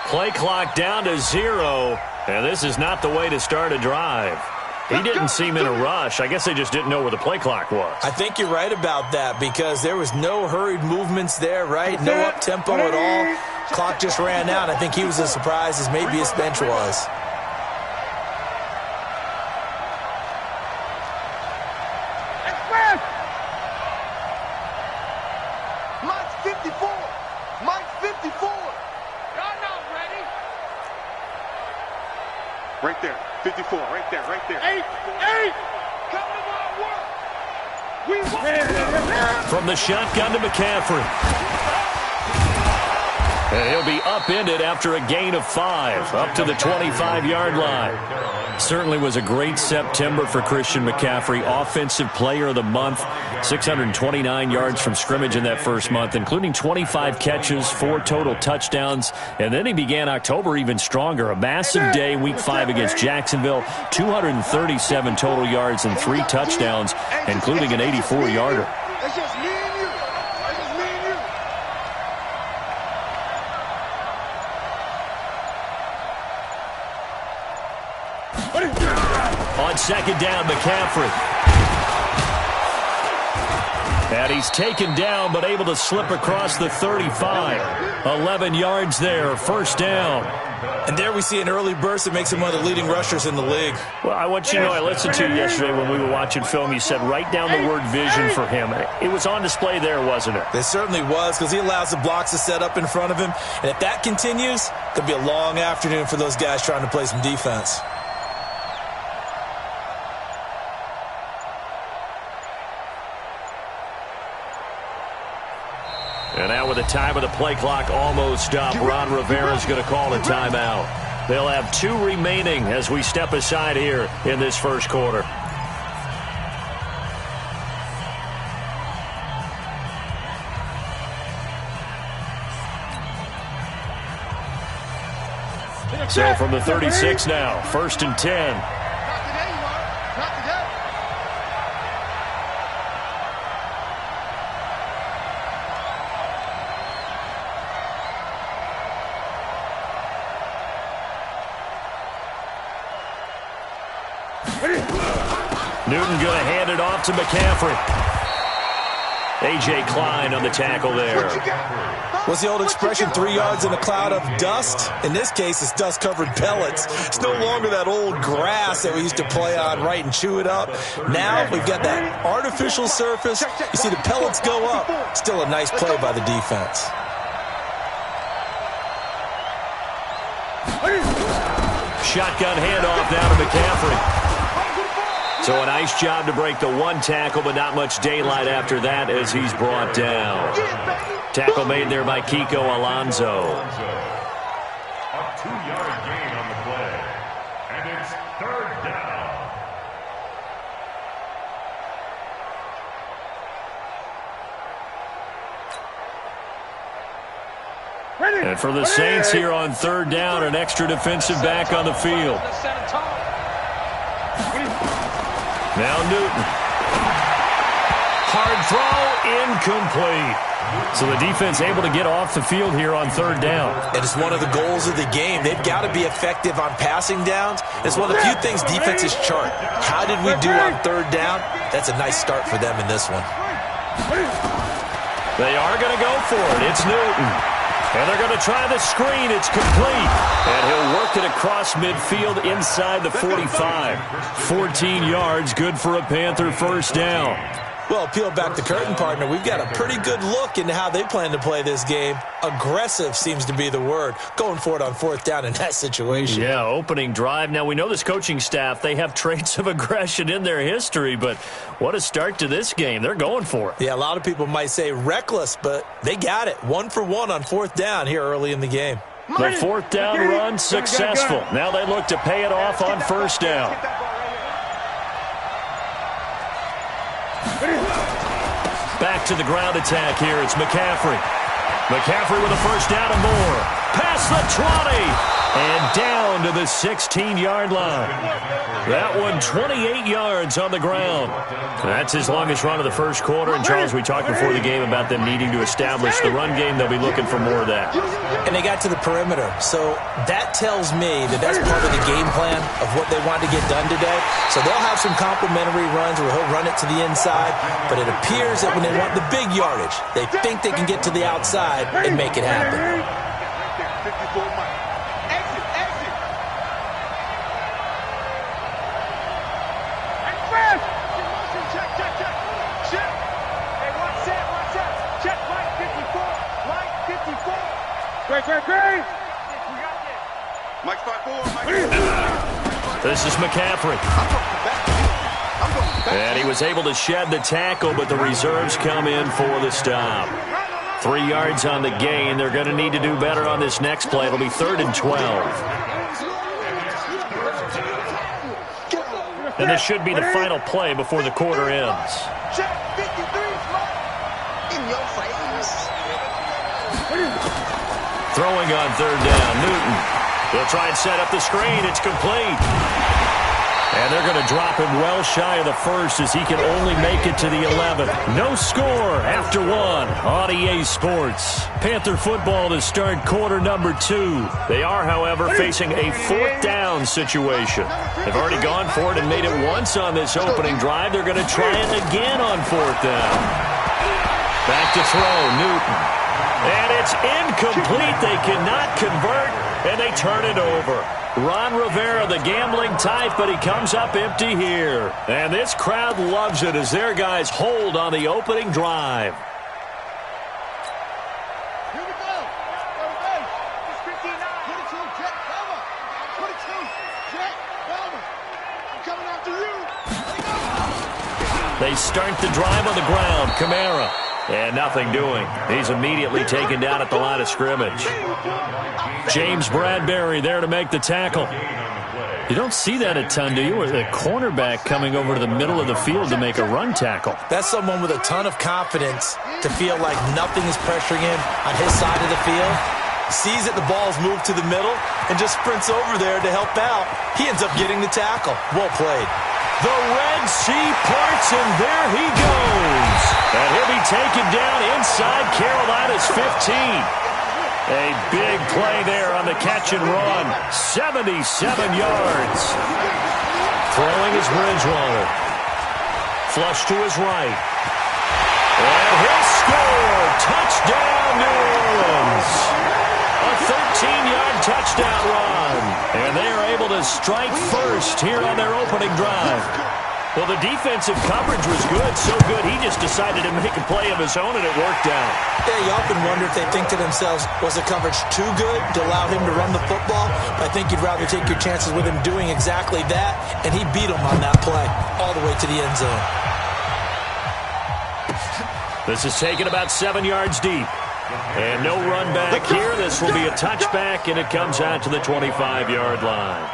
Play clock down to 0, and this is not the way to start a drive. He didn't seem in a rush. I guess they just didn't know where the play clock was. I think you're right about that because there was no hurried movements there, right? No up-tempo at all. Clock just ran out. I think he was as surprised as maybe his bench was. Mike's 54. Mike's 54. Y'all not ready. Right there. 54. Right there. Right there. 8. Come to my work. We want From the shotgun to McCaffrey. And he'll be upended after a gain of 5, up to the 25-yard line. Certainly was a great September for Christian McCaffrey, Offensive Player of the Month, 629 yards from scrimmage in that first month, including 25 catches, 4 total touchdowns, and then he began October even stronger. A massive day, Week 5 against Jacksonville, 237 total yards and 3 touchdowns, including an 84-yarder. It's just me and you. It's just me and you. On second down, McCaffrey. And he's taken down, but able to slip across the 35. 11 yards there, first down. And there we see an early burst that makes him one of the leading rushers in the league. Well, I want you to know, I listened to you yesterday when we were watching film. You said write down the word vision for him. It was on display there, wasn't it? It certainly was because he allows the blocks to set up in front of him. And if that continues, it could be a long afternoon for those guys trying to play some defense. And now with the time of the play clock almost up, Ron Rivera's going to call a timeout. They'll have 2 remaining as we step aside here in this first quarter. So from the 36 now, 1st and 10. Newton going to hand it off to McCaffrey. A.J. Klein on the tackle there. What's the old expression, 3 yards in a cloud of dust? In this case, it's dust-covered pellets. It's no longer that old grass that we used to play on, right, and chew it up. Now we've got that artificial surface. You see the pellets go up. Still a nice play by the defense. Shotgun handoff down to McCaffrey. So a nice job to break the 1 tackle, but not much daylight after that as he's brought down. Tackle made there by Kiko Alonso. A 2-yard gain on the play. And it's 3rd down. And for the Saints here on 3rd down, an extra defensive back on the field. Now Newton. Hard throw, incomplete. So the defense able to get off the field here on 3rd down. It is one of the goals of the game. They've got to be effective on passing downs. It's one of the few things defenses chart. How did we do on 3rd down? That's a nice start for them in this one. They are going to go for it. It's Newton. And they're going to try the screen. It's complete. And he'll work it across midfield inside the 45. 14 yards, good for a Panther first down. Well, peel back the curtain, partner. We've got a pretty good look into how they plan to play this game. Aggressive seems to be the word. Going for it on 4th down in that situation. Yeah, opening drive. Now, we know this coaching staff, they have traits of aggression in their history, but what a start to this game. They're going for it. Yeah, a lot of people might say reckless, but they got it. 1 for 1 on 4th down here early in the game. The 4th down run successful. Now they look to pay it off on 1st down. Back to the ground attack here. It's McCaffrey. McCaffrey with a first down and more. Past the 20. And down to the 16-yard line. That one 28 yards on the ground. That's his longest run of the first quarter. And, Charles, we talked before the game about them needing to establish the run game. They'll be looking for more of that. And they got to the perimeter. So that tells me that that's part of the game plan of what they want to get done today. So they'll have some complimentary runs where he'll run it to the inside. But it appears that when they want the big yardage, they think they can get to the outside and make it happen. 54 Mike. Exit, exit. Hey, Fred! Check, check, check. Check. Hey, one set. Check, Mike 54. Mike 54. Great. Mike 5-4. This is McCaffrey. And he was able to shed the tackle, but the reserves come in for the stop. 3 yards on the gain. They're going to need to do better on this next play. It'll be 3rd and 12. And this should be the final play before the quarter ends. Check 53. In your face. Throwing on 3rd down, Newton. They'll try and set up the screen. It's complete. And they're going to drop him well shy of the first as he can only make it to the 11th. No score after one on EA Sports. Panther football to start quarter number 2. They are, however, facing a 4th down situation. They've already gone for it and made it once on this opening drive. They're going to try it again on 4th down. Back to throw, Newton. And it's incomplete. They cannot convert, and they turn it over. Ron Rivera, the gambling type, but he comes up empty here. And this crowd loves it as their guys hold on the opening drive. Here we go. It's 59. 22, check, cover. 22, check, cover. I'm coming after you. They start the drive on the ground. Kamara. And nothing doing. He's immediately taken down at the line of scrimmage. James Bradbury there to make the tackle. You don't see that a ton, do you? With a cornerback coming over to the middle of the field to make a run tackle. That's someone with a ton of confidence to feel like nothing is pressuring him on his side of the field. Sees that the ball's moved to the middle and just sprints over there to help out. He ends up getting the tackle. Well played. The Red Sea parts, and there he goes. And he'll be taken down inside Carolina's 15. A big play there on the catch and run. 77 yards. Throwing is Bridgewater. Flush to his right. And he'll score. Touchdown, New Orleans. A 13-yard touchdown run. And they are able to strike first here on their opening drive. Well, the defensive coverage was good, so good he just decided to make a play of his own, and it worked out. Yeah, you often wonder if they think to themselves, was the coverage too good to allow him to run the football? I think you'd rather take your chances with him doing exactly that, and he beat him on that play all the way to the end zone. This is taken about 7 yards deep. And no run back here. This will be a touchback, and it comes out to the 25-yard line.